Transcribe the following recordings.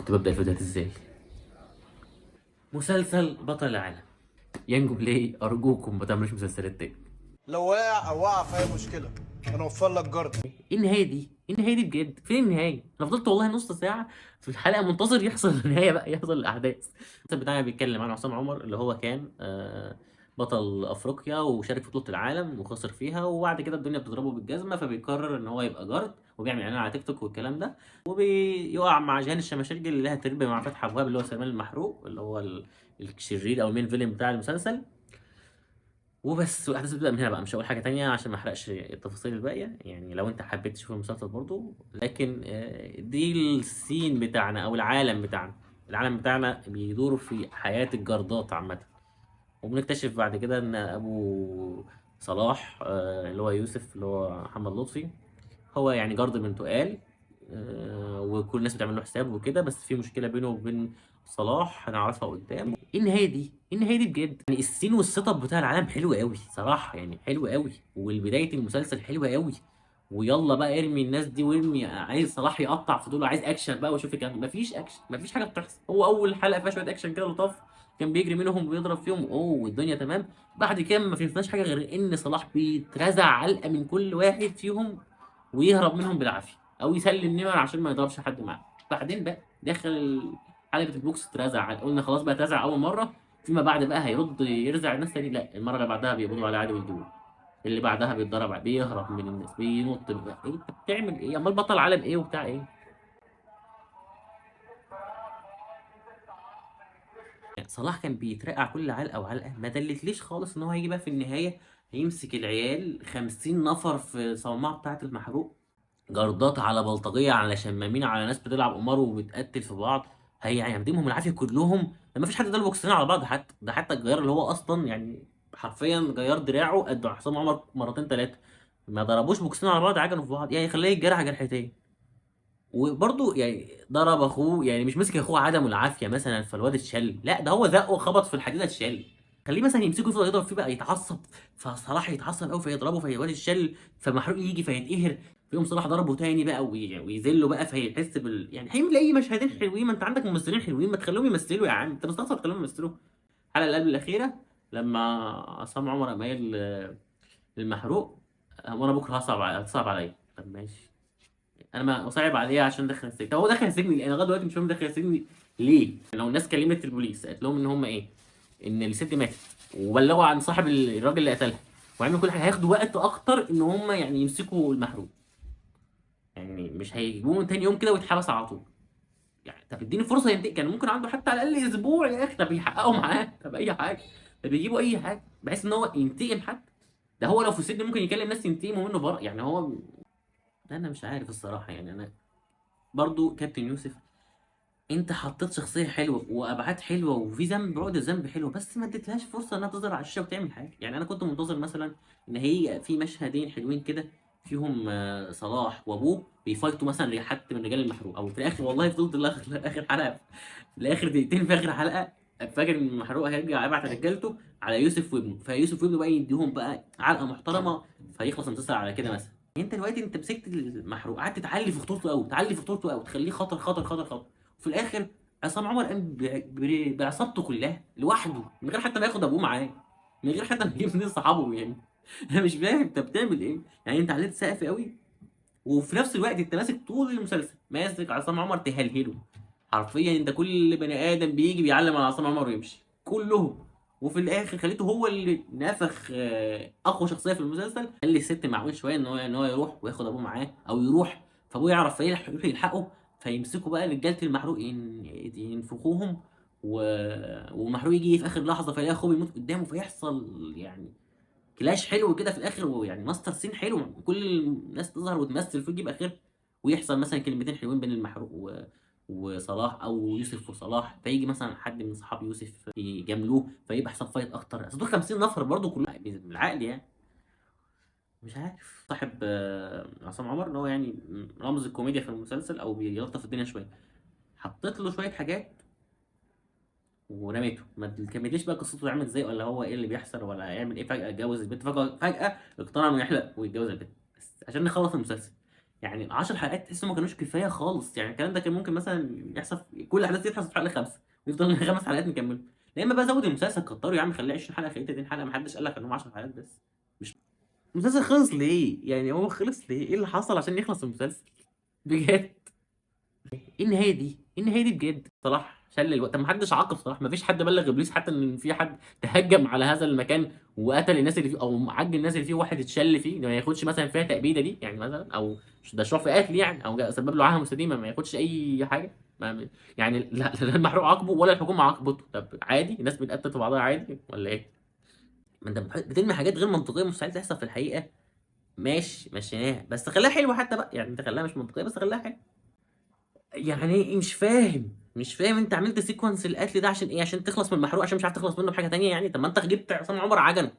كنت ببدأ الفيديوهات ازاي؟ مسلسل بطل العالم. يانجو بلاي ارجوكم ما تعملوش مسلسلات تاني. لو وقع او وقع في اي مشكله انا اوفر لك جارد. ايه النهايه دي؟ ايه النهايه دي بجد؟ فين النهايه؟ انا فضلت والله نص ساعه في الحلقه منتظر يحصل النهايه بقى، يحصل الاحداث. المسلسل بتاعنا بيتكلم عن عصام عمر اللي هو كان بطل افريقيا وشارك في بطوله العالم وخسر فيها، وبعد كده الدنيا بتضربه بالجزمه فبيقرر ان هو يبقى جارد وبيعمل اعلان على تيك توك والكلام ده، وبيقع مع جهان الشماشرجي اللي لها تربيه مع فتحي ابواب اللي هو سلمان المحروق اللي هو الشرير او المين فيلم بتاع المسلسل. وبس، والاحداث بتبدا من هنا بقى. مش هقول حاجه تانية عشان ما احرقش التفاصيل الباقيه، يعني لو انت حبيت تشوف المسلسل برضو. لكن دي السين بتاعنا او العالم بتاعنا. العالم بتاعنا بيدور في حياه الجردات عامه. وبنكتشف بعد كده ان ابو صلاح اللي هو يوسف اللي هو محمد لطفي هو يعني جارد من تقال. وكل الناس بتعمل له حساب وكده، بس في مشكله بينه وبين صلاح هنعرفها قدام. ايه النهايه دي؟ ايه النهايه دي بجد؟ يعني السين والسيت اب بتاع العالم حلو قوي صراحه، يعني حلو قوي، والبدايه المسلسل حلوه قوي. ويلا بقى ارمي الناس دي وارمي، عايز صلاح يقطع في دول، عايز اكشن بقى وشوف الكلام. مفيش اكشن، مفيش حاجه بتحصل. هو اول حلقه فيها شويه اكشن كده لطاف، كان بيجري منهم وبيضرب فيهم، اوه الدنيا تمام. بعد كده ما فهمناش حاجه غير ان صلاح بيترزع علقه من كل واحد فيهم ويهرب منهم بالعافيه، او يسلم نمر عشان ما يضربش حد معاه. بعدين بقى داخل حلبة البوكس اترزع، قلنا خلاص بقى اترزع اول مره، فيما بعد بقى هيرد يرزع الناس تاني. لا، المره اللي بعدها بيقبضوا عليه عادي ويجيبوه. اللي بعدها بيتضرب، بيهرب من الناس، بينط بقى. ايه انت بتعمل ايه؟ امال بطل عالم ايه وبتاع ايه؟ يعني صلاح كان بيترقع كل علقه وعلقه، ما دلتليش خالص ان هو هيجي بقى في النهايه هيمسك العيال 50 نفر في الصومعه بتاعه المحروق، جردات على بلطجيه على شمامين على ناس بتلعب قمار وبتقتل في بعض، هيعدمهم العافيه كلهم. ما فيش حد ضرب بوكسين على بعض، حتى ده حتى الجيار اللي هو اصلا يعني حرفيا جيار دراعه قد حسام عمر مرتين ثلاثه، ما ضربوش بوكسين على بعض، عجنوا في بعض، يعني خليه يتجرح جرحتين. وبرضه يعني ضرب اخوه، يعني مش مسك اخوه عدمه العافيه مثلا فالواد اتشل، لا ده هو زقه خبط في الحديده اتشل. خليه مثلا يمسكه يفضل يضرب فيه بقى يتعصب، فصلاح يتعصب قوي فيضربه فالواد اتشل، فمحروق يجي فيتقهر، فيقوم صلاح ضربه تاني بقى ويذله بقى فيحس يعني هيلاقي مشهدين حلوين. ما انت عندك ممثلين حلوين، ما تخليهم يمثلوا يا عم، انت مستخسر تخليهم يمثلوا. الحلقه اللي قبل الاخيره لما عصام عمر قام قايل للمحروق وانا بكره هتصعب عليا. طب ماشي، انا ما صعب عليه عشان دخل السجن. طب هو دخل السجن ليه؟ انا لغايه دلوقتي مش فاهم دخل السجن ليه. لو الناس كلمت البوليس قالت لهم ان هم ايه، ان الست دي ماتت، وبلغوا عن صاحب الراجل اللي قتلها وعملوا كل حاجه، هياخدوا وقت اكتر ان هم يعني يمسكوا المحروق. يعني مش هيجيبوه من تاني يوم كده ويتحبس على طول. يعني طب اديني فرصه ينتقم، كان ممكن عنده حتى على الاقل اسبوع يا اخي. طب يحققوا معاه، طب اي حاجه، طب يجيبوا اي حاجه بحيث ان هو ينتقم حتى. ده هو لو في السجن ممكن يكلم ناس ينتقموا منه بره، يعني هو. انا مش عارف الصراحه، يعني انا برضو كابتن يوسف، انت حطيت شخصيه حلوه وابعاد حلوه وفي ذنب، بعد الذنب حلو، بس ما اديتلهاش فرصه انها تظهر على الشاشه وتعمل حاجه. يعني انا كنت منتظر مثلا ان هي في مشهدين حلوين كده فيهم صلاح وابوه بيفايتوا مثلا حد من رجال المحروق، او في الاخر والله فضلت اخر حلقه، في الاخر دقيقتين في اخر حلقه فاكر ان المحروق هيرجع يبعت رجالته على يوسف وابنه، فيوسف وابنه بقى يديهم بقى علقه محترمه فيخلص انتصار على كده مثلا. انت دلوقتي انت مسكت المحروق قعدت تعلي في خطورته قوي، تعلي في خطورته قوي، تخليه خطر خطر خطر خطر. وفي الاخر عصام عمر قام بعصابته كلها لوحده من غير حتى ما ياخد ابوه معاه، من غير حتى ما يجيب اثنين صحابه يعني. انا مش فاهم انت بتعمل ايه. يعني انت عليت سقف قوي، وفي نفس الوقت انت ماسك طول المسلسل ماسك عصام عمر تهلهله. حرفيا انت كل بني ادم بيجي بيعلم على عصام عمر ويمشي كلهم، وفي الاخر خليته هو اللي نفخ اقوى شخصيه في المسلسل. خلي الست معقول شويه ان هو يروح وياخد ابوه معاه او يروح، فابوه يعرف فيلحق يلحقه، فيمسكوا بقى رجاله المحروق ينفخوهم و... ومحروق يجي في اخر لحظه فيلاقي اخوه بيموت قدامه، فيحصل يعني كلاش حلو كده في الاخر، ويعني ماستر سين حلو كل الناس تظهر وتمثل فيه يجيب اخر. ويحصل مثلا كلمتين حلوين بين المحروق وصلاح او يوسف وصلاح، فيجي مثلا حد من صحاب يوسف يجاملوه فيبقى حساب فايت اكتر. اصل دول 50 نفر برضه كلهم بالعقل يعني. مش عارف صاحب عصام عمر ان هو يعني رمز الكوميديا في المسلسل او بيلطف الدنيا شويه، حطيت له شويه حاجات ورميته. ما كملتليش بقى قصته عامل ازاي ولا هو ايه اللي بيحصل ولا هيعمل ايه. فجاه اتجوز البنت، فجاه اقتنع انه يحلق ويتجوز البنت بس عشان نخلص المسلسل. يعني 10 حلقات تحس ما كانوش كفايه خالص. يعني الكلام ده كان ممكن مثلا يحصل كل الاحداث دي تحصل في حلقه 5 ويفضل 5 حلقات نكمل. لا اما بقى زود المسلسل كتره يا عم، خليه 20 حلقه، خليه 30 حلقه، ما حدش قال لك انهم 10 حلقات بس. مش المسلسل خلص ليه؟ يعني هو خلص ليه؟ ايه اللي حصل عشان يخلص المسلسل؟ بجد ايه النهايه دي؟ ايه النهايه دي بجد؟ صلاح شل الوقت. طب ما حدش عاقب صلاح، ما فيش حد بلغ ابليس حتى ان في حد تهجم على هذا المكان وقتل الناس اللي فيه، او عج الناس اللي فيه، واحد اتشل فيه، ده ما ياخدش مثلا فيها تأبيده دي يعني مثلا، او ده شرف في قتل يعني، او سبب له عاهه مستديمه، ما ياخدش اي حاجه. ما يعني لا المحروق عاقبه ولا الحكومه عاقبته. طب عادي الناس بتقتل في بعضها عادي ولا ايه؟ ما انت بترمي حاجات غير منطقيه مستحيل تحصل في الحقيقه. ماشي مشيناها بس خليها حلوه حتى بقى، يعني انت خليها مش منطقيه بس خليها حلوه. يعني ايه؟ مش فاهم انت عملت سيكونس القتل ده عشان ايه؟ عشان تخلص من المحروق، عشان مش عارف تخلص منه بحاجه تانية يعني؟ طب ما انت جبت عصام عمر عجن.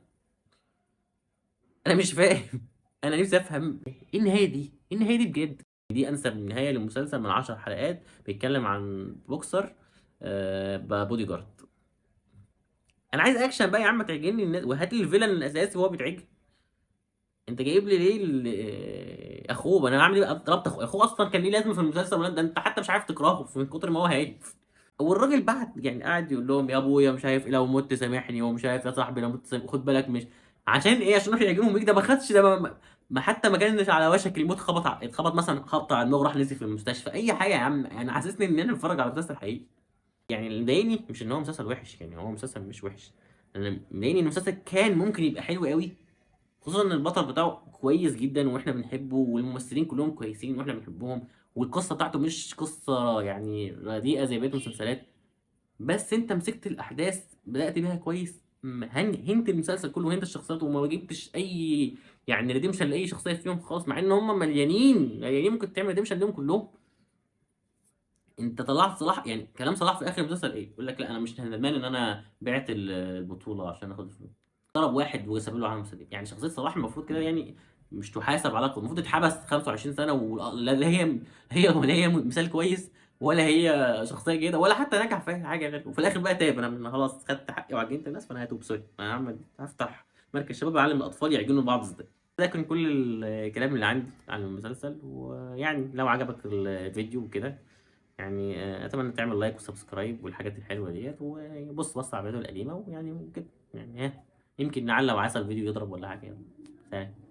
انا مش فاهم. انا نفسي افهم ايه النهايه دي؟ ايه النهايه دي بجد؟ دي انسب نهايه لمسلسل من 10 حلقات بيتكلم عن بوكسر بقى بودي جارد. انا عايز اكشن بقى يا عم، تعجني الناس وهات لي الفيلن الاساسي وهو بيتعجن. انت جايب لي ليه اخوه؟ انا هعمل ايه بقى؟ ضربت اخوه اصلا كان ليه لازمه في المسلسل ولا ده انت حتى مش عارف تكرهه من كتر ما هو هايف. والراجل بعد يعني قاعد يقول لهم يا ابويا مش عارف ايه لو مت سامحني، ومش عارف يا صاحبي لو مت سامحني، خد بالك مش عشان ايه؟ عشان يروح يعجنهم بيك؟ ده ما خدش ده ما حتى ما كانش على وشك الموت، اتخبط مثلا خبطه على دماغه راح نزل في المستشفى اي حاجه يا عم. يعني حاسسني ان انا بتفرج على مسلسل حقيقي. يعني اللي مضايقني مش ان هو مسلسل وحش، يعني هو مسلسل مش وحش. انا مضايقني ان المسلسل كان ممكن يبقى حلو قوي، خصوصا ان البطل بتاعه كويس جدا واحنا بنحبه، والممثلين كلهم كويسين واحنا بنحبهم، والقصه بتاعته مش قصه يعني رديئه زي بقيه المسلسلات. بس انت مسكت الاحداث بدات بيها كويس، هنت المسلسل كله، هنت الشخصيات، وما جبتش اي يعني ريديمشن لاي شخصيه فيهم خالص، مع ان هم مليانين مليانين ممكن تعمل ريديمشن ليهم كلهم. انت طلعت صلاح، يعني كلام صلاح في اخر المسلسل ايه؟ يقول لك لا انا مش ندمان ان انا بعت البطوله عشان اخد الفلوس. ضرب واحد وساب له علم سليم. يعني شخصيه صلاح المفروض كده يعني مش تحاسب على المفروض تتحبس 25 سنه لا هي ولا هي مثال كويس، ولا هي شخصيه جيده، ولا حتى نجح في اي حاجه غير، وفي الاخر بقى تاب. انا خلاص خدت حقي وعجنت الناس فانا هتوب سوري، انا هعمل هفتح مركز شباب اعلم الاطفال يعجنوا بعض ازاي. ده كان كل الكلام اللي عندي عن المسلسل. ويعني لو عجبك الفيديو وكده يعني اتمنى تعمل لايك وسبسكرايب والحاجات الحلوه ديت، وبص على الفيديو القديمه ويعني كده يعني يمكن لعل وعسى الفيديو يضرب ولا حاجه يعني. سلام.